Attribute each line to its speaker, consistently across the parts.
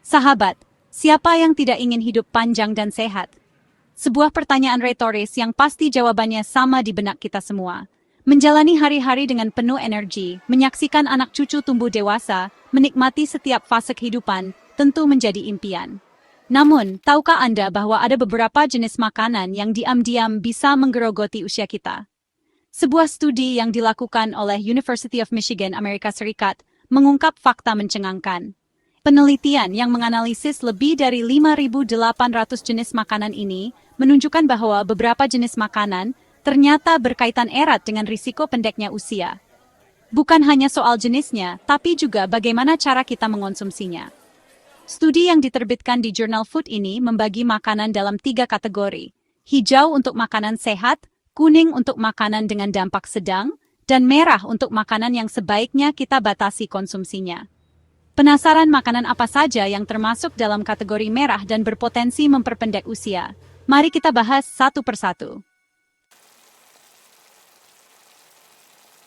Speaker 1: Sahabat, siapa yang tidak ingin hidup panjang dan sehat? Sebuah pertanyaan retoris yang pasti jawabannya sama di benak kita semua. Menjalani hari-hari dengan penuh energi, menyaksikan anak cucu tumbuh dewasa, menikmati setiap fase kehidupan, tentu menjadi impian. Namun, tahukah Anda bahwa ada beberapa jenis makanan yang diam-diam bisa menggerogoti usia kita? Sebuah studi yang dilakukan oleh University of Michigan, Amerika Serikat, mengungkap fakta mencengangkan. Penelitian yang menganalisis lebih dari 5.800 jenis makanan ini menunjukkan bahwa beberapa jenis makanan ternyata berkaitan erat dengan risiko pendeknya usia. Bukan hanya soal jenisnya, tapi juga bagaimana cara kita mengonsumsinya. Studi yang diterbitkan di jurnal Food ini membagi makanan dalam 3 kategori. Hijau untuk makanan sehat, kuning untuk makanan dengan dampak sedang, dan merah untuk makanan yang sebaiknya kita batasi konsumsinya. Penasaran makanan apa saja yang termasuk dalam kategori merah dan berpotensi memperpendek usia? Mari kita bahas satu persatu.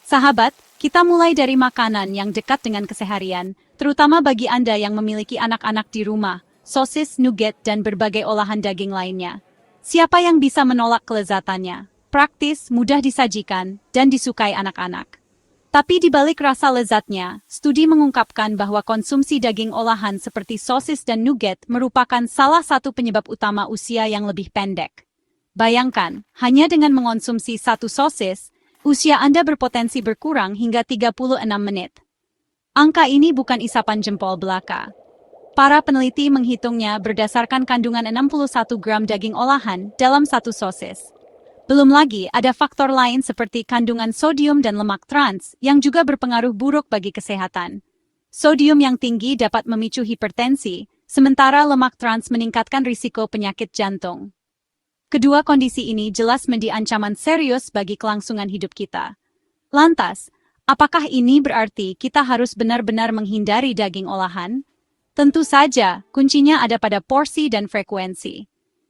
Speaker 1: Sahabat, kita mulai dari makanan yang dekat dengan keseharian, terutama bagi Anda yang memiliki anak-anak di rumah, sosis, nugget, dan berbagai olahan daging lainnya. Siapa yang bisa menolak kelezatannya? Praktis, mudah disajikan, dan disukai anak-anak. Tapi di balik rasa lezatnya, studi mengungkapkan bahwa konsumsi daging olahan seperti sosis dan nugget merupakan salah satu penyebab utama usia yang lebih pendek. Bayangkan, hanya dengan mengonsumsi satu sosis, usia Anda berpotensi berkurang hingga 36 menit. Angka ini bukan isapan jempol belaka. Para peneliti menghitungnya berdasarkan kandungan 61 gram daging olahan dalam satu sosis. Belum lagi ada faktor lain seperti kandungan sodium dan lemak trans yang juga berpengaruh buruk bagi kesehatan. Sodium yang tinggi dapat memicu hipertensi, sementara lemak trans meningkatkan risiko penyakit jantung. Kedua kondisi ini jelas menjadi ancaman serius bagi kelangsungan hidup kita. Lantas, apakah ini berarti kita harus benar-benar menghindari daging olahan? Tentu saja, kuncinya ada pada porsi dan frekuensi.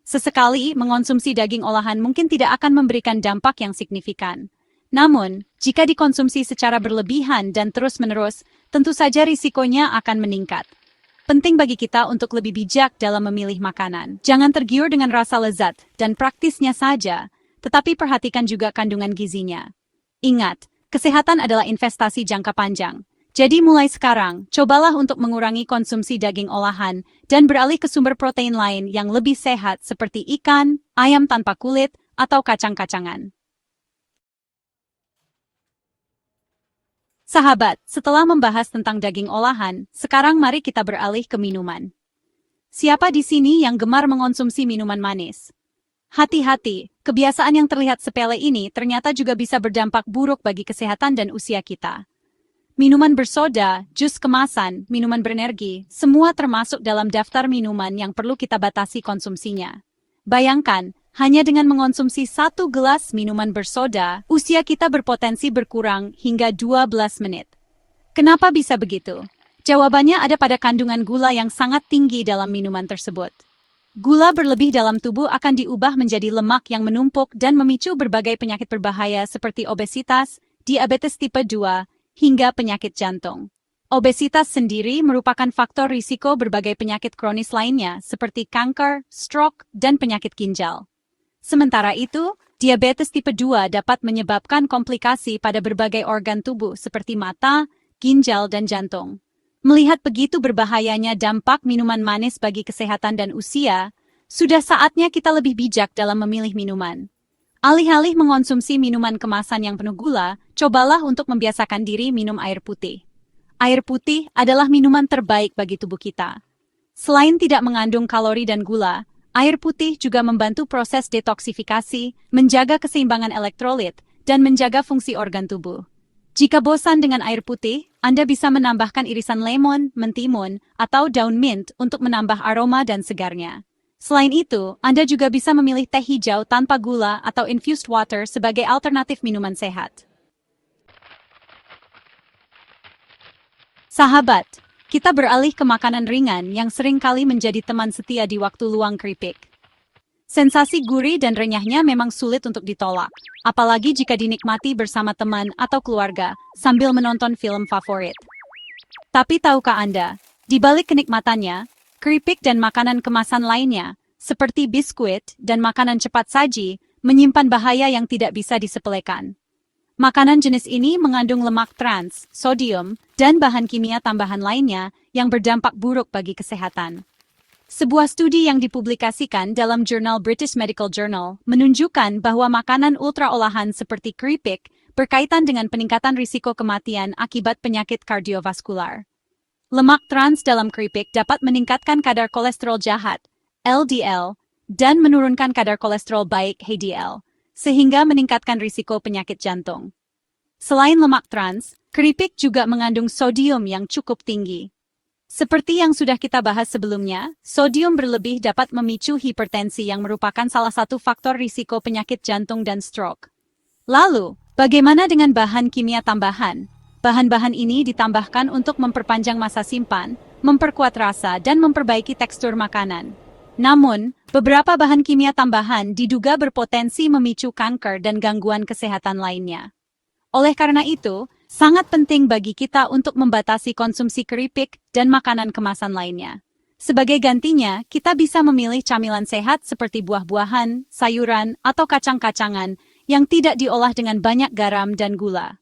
Speaker 1: Sesekali mengonsumsi daging olahan mungkin tidak akan memberikan dampak yang signifikan. Namun, jika dikonsumsi secara berlebihan dan terus-menerus, tentu saja risikonya akan meningkat. Penting bagi kita untuk lebih bijak dalam memilih makanan. Jangan tergiur dengan rasa lezat dan praktisnya saja, tetapi perhatikan juga kandungan gizinya. Ingat, kesehatan adalah investasi jangka panjang. Jadi mulai sekarang, cobalah untuk mengurangi konsumsi daging olahan dan beralih ke sumber protein lain yang lebih sehat seperti ikan, ayam tanpa kulit, atau kacang-kacangan. Sahabat, setelah membahas tentang daging olahan, sekarang mari kita beralih ke minuman. Siapa di sini yang gemar mengonsumsi minuman manis? Hati-hati, kebiasaan yang terlihat sepele ini ternyata juga bisa berdampak buruk bagi kesehatan dan usia kita. Minuman bersoda, jus kemasan, minuman berenergi, semua termasuk dalam daftar minuman yang perlu kita batasi konsumsinya. Bayangkan, hanya dengan mengonsumsi 1 gelas minuman bersoda, usia kita berpotensi berkurang hingga 12 menit. Kenapa bisa begitu? Jawabannya ada pada kandungan gula yang sangat tinggi dalam minuman tersebut. Gula berlebih dalam tubuh akan diubah menjadi lemak yang menumpuk dan memicu berbagai penyakit berbahaya seperti obesitas, diabetes tipe 2, hingga penyakit jantung. Obesitas sendiri merupakan faktor risiko berbagai penyakit kronis lainnya seperti kanker, stroke, dan penyakit ginjal. Sementara itu, diabetes tipe 2 dapat menyebabkan komplikasi pada berbagai organ tubuh seperti mata, ginjal, dan jantung. Melihat begitu berbahayanya dampak minuman manis bagi kesehatan dan usia, sudah saatnya kita lebih bijak dalam memilih minuman. Alih-alih mengonsumsi minuman kemasan yang penuh gula, cobalah untuk membiasakan diri minum air putih. Air putih adalah minuman terbaik bagi tubuh kita. Selain tidak mengandung kalori dan gula, air putih juga membantu proses detoksifikasi, menjaga keseimbangan elektrolit, dan menjaga fungsi organ tubuh. Jika bosan dengan air putih, Anda bisa menambahkan irisan lemon, mentimun, atau daun mint untuk menambah aroma dan segarnya. Selain itu, Anda juga bisa memilih teh hijau tanpa gula atau infused water sebagai alternatif minuman sehat. Sahabat, kita beralih ke makanan ringan yang seringkali menjadi teman setia di waktu luang keripik. Sensasi gurih dan renyahnya memang sulit untuk ditolak, apalagi jika dinikmati bersama teman atau keluarga sambil menonton film favorit. Tapi tahukah Anda, di balik kenikmatannya, Keripik dan makanan kemasan lainnya, seperti biskuit dan makanan cepat saji, menyimpan bahaya yang tidak bisa disepelekan. Makanan jenis ini mengandung lemak trans, sodium, dan bahan kimia tambahan lainnya yang berdampak buruk bagi kesehatan. Sebuah studi yang dipublikasikan dalam jurnal British Medical Journal menunjukkan bahwa makanan ultra-olahan seperti keripik berkaitan dengan peningkatan risiko kematian akibat penyakit kardiovaskular. Lemak trans dalam keripik dapat meningkatkan kadar kolesterol jahat, LDL, dan menurunkan kadar kolesterol baik, HDL, sehingga meningkatkan risiko penyakit jantung. Selain lemak trans, keripik juga mengandung sodium yang cukup tinggi. Seperti yang sudah kita bahas sebelumnya, sodium berlebih dapat memicu hipertensi yang merupakan salah satu faktor risiko penyakit jantung dan stroke. Lalu, bagaimana dengan bahan kimia tambahan? Bahan-bahan ini ditambahkan untuk memperpanjang masa simpan, memperkuat rasa, dan memperbaiki tekstur makanan. Namun, beberapa bahan kimia tambahan diduga berpotensi memicu kanker dan gangguan kesehatan lainnya. Oleh karena itu, sangat penting bagi kita untuk membatasi konsumsi keripik dan makanan kemasan lainnya. Sebagai gantinya, kita bisa memilih camilan sehat seperti buah-buahan, sayuran, atau kacang-kacangan yang tidak diolah dengan banyak garam dan gula.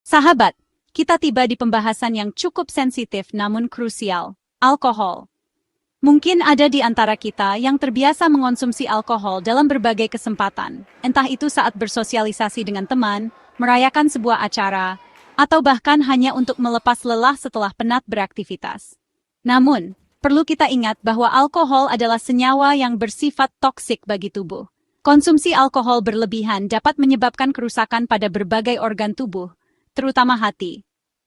Speaker 1: Sahabat, kita tiba di pembahasan yang cukup sensitif namun krusial, alkohol. Mungkin ada di antara kita yang terbiasa mengonsumsi alkohol dalam berbagai kesempatan, entah itu saat bersosialisasi dengan teman, merayakan sebuah acara, atau bahkan hanya untuk melepas lelah setelah penat beraktivitas. Namun, perlu kita ingat bahwa alkohol adalah senyawa yang bersifat toksik bagi tubuh. Konsumsi alkohol berlebihan dapat menyebabkan kerusakan pada berbagai organ tubuh, terutama hati.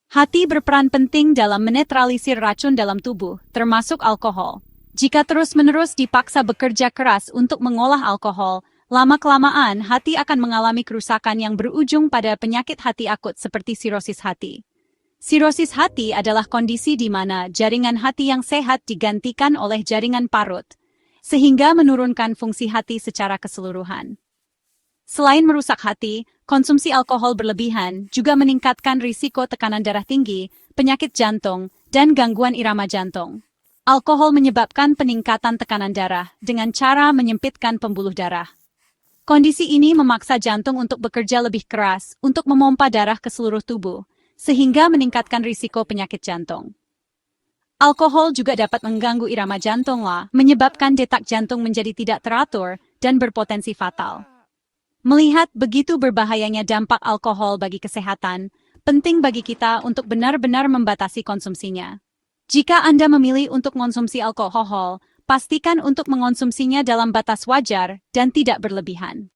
Speaker 1: Hati berperan penting dalam menetralisir racun dalam tubuh, termasuk alkohol. Jika terus-menerus dipaksa bekerja keras untuk mengolah alkohol, lama-kelamaan hati akan mengalami kerusakan yang berujung pada penyakit hati akut seperti sirosis hati. Sirosis hati adalah kondisi di mana jaringan hati yang sehat digantikan oleh jaringan parut, sehingga menurunkan fungsi hati secara keseluruhan. Selain merusak hati, konsumsi alkohol berlebihan juga meningkatkan risiko tekanan darah tinggi, penyakit jantung, dan gangguan irama jantung. Alkohol menyebabkan peningkatan tekanan darah dengan cara menyempitkan pembuluh darah. Kondisi ini memaksa jantung untuk bekerja lebih keras untuk memompa darah ke seluruh tubuh, sehingga meningkatkan risiko penyakit jantung. Alkohol juga dapat mengganggu irama jantung, menyebabkan detak jantung menjadi tidak teratur dan berpotensi fatal. Melihat begitu berbahayanya dampak alkohol bagi kesehatan, penting bagi kita untuk benar-benar membatasi konsumsinya. Jika Anda memilih untuk mengonsumsi alkohol, pastikan untuk mengonsumsinya dalam batas wajar dan tidak berlebihan.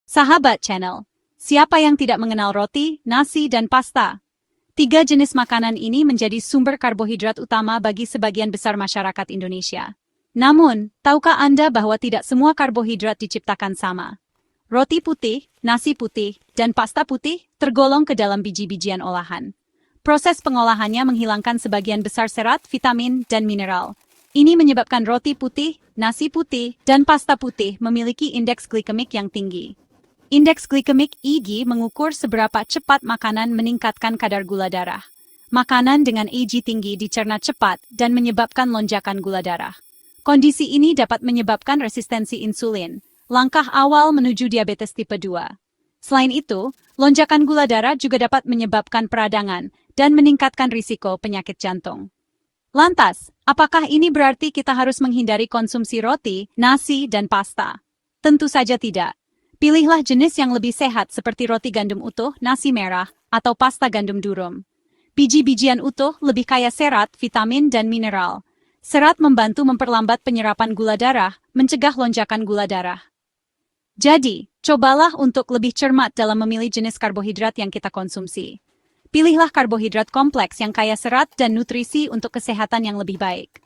Speaker 1: Sahabat channel, siapa yang tidak mengenal roti, nasi, dan pasta? 3 jenis makanan ini menjadi sumber karbohidrat utama bagi sebagian besar masyarakat Indonesia. Namun, tahukah Anda bahwa tidak semua karbohidrat diciptakan sama? Roti putih, nasi putih, dan pasta putih tergolong ke dalam biji-bijian olahan. Proses pengolahannya menghilangkan sebagian besar serat, vitamin, dan mineral. Ini menyebabkan roti putih, nasi putih, dan pasta putih memiliki indeks glikemik yang tinggi. Indeks glikemik IG mengukur seberapa cepat makanan meningkatkan kadar gula darah. Makanan dengan IG tinggi dicerna cepat dan menyebabkan lonjakan gula darah. Kondisi ini dapat menyebabkan resistensi insulin, langkah awal menuju diabetes tipe 2. Selain itu, lonjakan gula darah juga dapat menyebabkan peradangan dan meningkatkan risiko penyakit jantung. Lantas, apakah ini berarti kita harus menghindari konsumsi roti, nasi, dan pasta? Tentu saja tidak. Pilihlah jenis yang lebih sehat seperti roti gandum utuh, nasi merah, atau pasta gandum durum. Biji-bijian utuh lebih kaya serat, vitamin, dan mineral. Serat membantu memperlambat penyerapan gula darah, mencegah lonjakan gula darah. Jadi, cobalah untuk lebih cermat dalam memilih jenis karbohidrat yang kita konsumsi. Pilihlah karbohidrat kompleks yang kaya serat dan nutrisi untuk kesehatan yang lebih baik.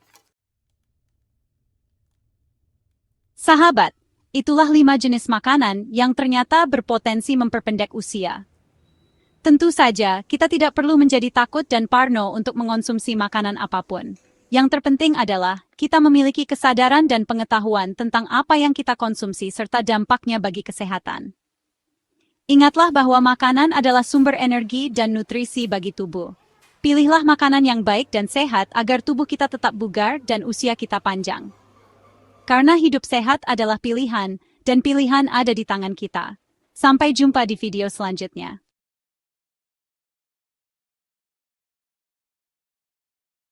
Speaker 1: Sahabat, itulah 5 jenis makanan yang ternyata berpotensi memperpendek usia. Tentu saja, kita tidak perlu menjadi takut dan parno untuk mengonsumsi makanan apapun. Yang terpenting adalah kita memiliki kesadaran dan pengetahuan tentang apa yang kita konsumsi serta dampaknya bagi kesehatan. Ingatlah bahwa makanan adalah sumber energi dan nutrisi bagi tubuh. Pilihlah makanan yang baik dan sehat agar tubuh kita tetap bugar dan usia kita panjang. Karena hidup sehat adalah pilihan, dan pilihan ada di tangan kita. Sampai jumpa di video selanjutnya.